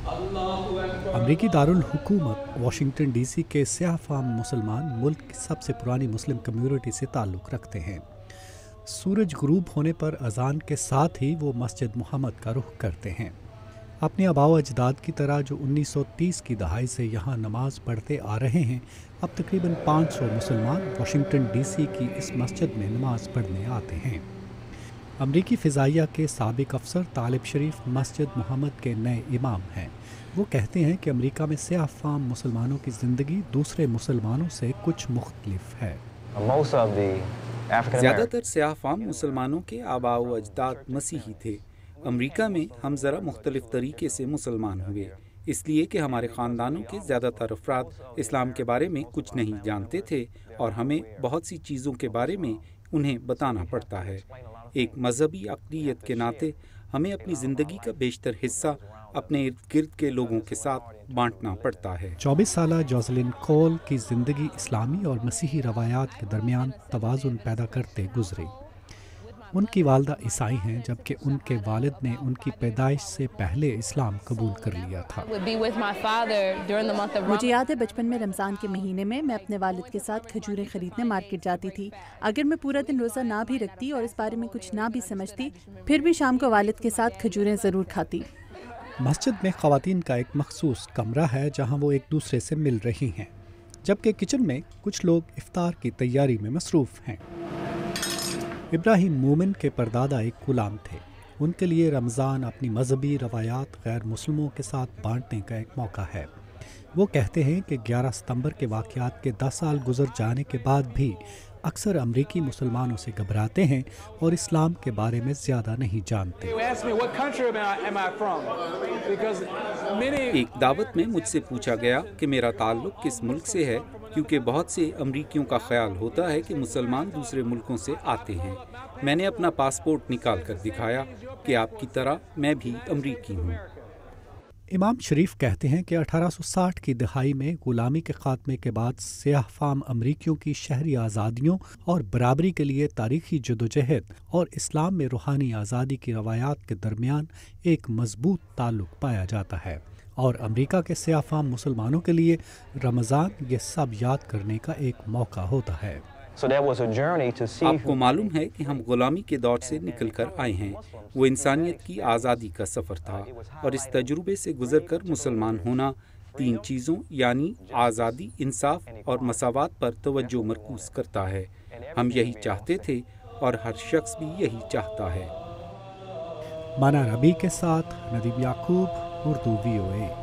अमरीकी दारुल हुकूमत Washington DC के स्याह फाम मुसलमान मुल्क की सबसे पुरानी मुस्लिम कम्युनिटी से ताल्लुक़ रखते हैं। सूरज गुरूब होने पर अजान के साथ ही वो मस्जिद मोहम्मद का रुख करते हैं। अपने आबाओ अजदाद की तरह जो 1930 की दहाई से यहाँ नमाज पढ़ते आ रहे हैं, अब तकरीबन 500 मुसलमान वाशिंगटन डीसी की इस मस्जिद में नमाज पढ़ने आते हैं। अमरीकी फ़िज़ाइया के साबिक अफसर तालिब शरीफ मस्जिद मोहम्मद के नए इमाम हैं। वो कहते हैं कि अमेरिका में स्याह फाम मुसलमानों की ज़िंदगी दूसरे मुसलमानों से कुछ मुख्तलिफ है। ज़्यादातर स्याह फाम मुसलमानों के आबाओ अजदाद मसीही थे। अमेरिका में हम ज़रा मुख्तलिफ तरीके से मुसलमान हुए, इसलिए कि हमारे ख़ानदानों के ज़्यादातर अफराद इस्लाम के बारे में कुछ नहीं जानते थे और हमें बहुत सी चीज़ों के बारे में उन्हें बताना पड़ता है। एक मजहबी अक़लियत के नाते हमें अपनी ज़िंदगी का बेशतर हिस्सा अपने इर्द गिर्द के लोगों के साथ बांटना पड़ता है। 24 साला जोसलिन कोल की ज़िंदगी इस्लामी और मसीही रवायात के दरमियान तवाज़ुन पैदा करते गुजरी। उनकी वालदा ईसाई हैं, जबकि उनके वालिद ने उनकी पैदाइश से पहले इस्लाम कबूल कर लिया था। मुझे याद है बचपन में रमज़ान के महीने में मैं अपने वालिद के साथ खजूरें खरीदने मार्केट जाती थी। अगर मैं पूरा दिन रोज़ा ना भी रखती और इस बारे में कुछ ना भी समझती, फिर भी शाम को वालिद के साथ खजूरें ज़रूर खाती। मस्जिद में ख़वातीन का एक मखसूस कमरा है जहाँ वो एक दूसरे से मिल रही हैं, जबकि किचन में कुछ लोग इफ्तार की तैयारी में मसरूफ़ हैं। इब्राहिम मोमिन के परदादा एक गुलाम थे। उनके लिए रमज़ान अपनी मजहबी रवायात गैर मुस्लिमों के साथ बांटने का एक मौका है। वो कहते हैं कि 11 सितंबर के वाक़यात के 10 साल गुजर जाने के बाद भी अक्सर अमरीकी मुसलमानों से घबराते हैं और इस्लाम के बारे में ज़्यादा नहीं जानते। एक दावत में मुझसे पूछा गया कि मेरा ताल्लुक़ किस मुल्क से है, क्योंकि बहुत से अमरीकियों का ख्याल होता है कि मुसलमान दूसरे मुल्कों से आते हैं। मैंने अपना पासपोर्ट निकाल कर दिखाया कि आपकी तरह मैं भी अमरीकी हूँ। इमाम शरीफ कहते हैं कि 1860 की दहाई में गुलामी के ख़ात्मे के बाद स्याह फाम अमरीकियों की शहरी आज़ादियों और बराबरी के लिए तारीख़ी जदोजहद और इस्लाम में रूहानी आज़ादी की रवायात के दरमियान एक मजबूत ताल्लुक़ पाया जाता है, और अमेरिका के स्याह फाम मुसलमानों के लिए रमज़ान ये सब याद करने का एक मौका होता है। आपको मालूम है कि हम गुलामी के दौर से निकल कर आए हैं। वो इंसानियत की आज़ादी का सफ़र था, और इस तजुर्बे से गुजरकर मुसलमान होना 3 चीज़ों यानी आज़ादी, इंसाफ और मसावात पर तवज्जो मरकूज़ करता है। हम यही चाहते थे और हर शख्स भी यही चाहता है। माना रबी के साथ नदीम याकूब, उर्दू VOA।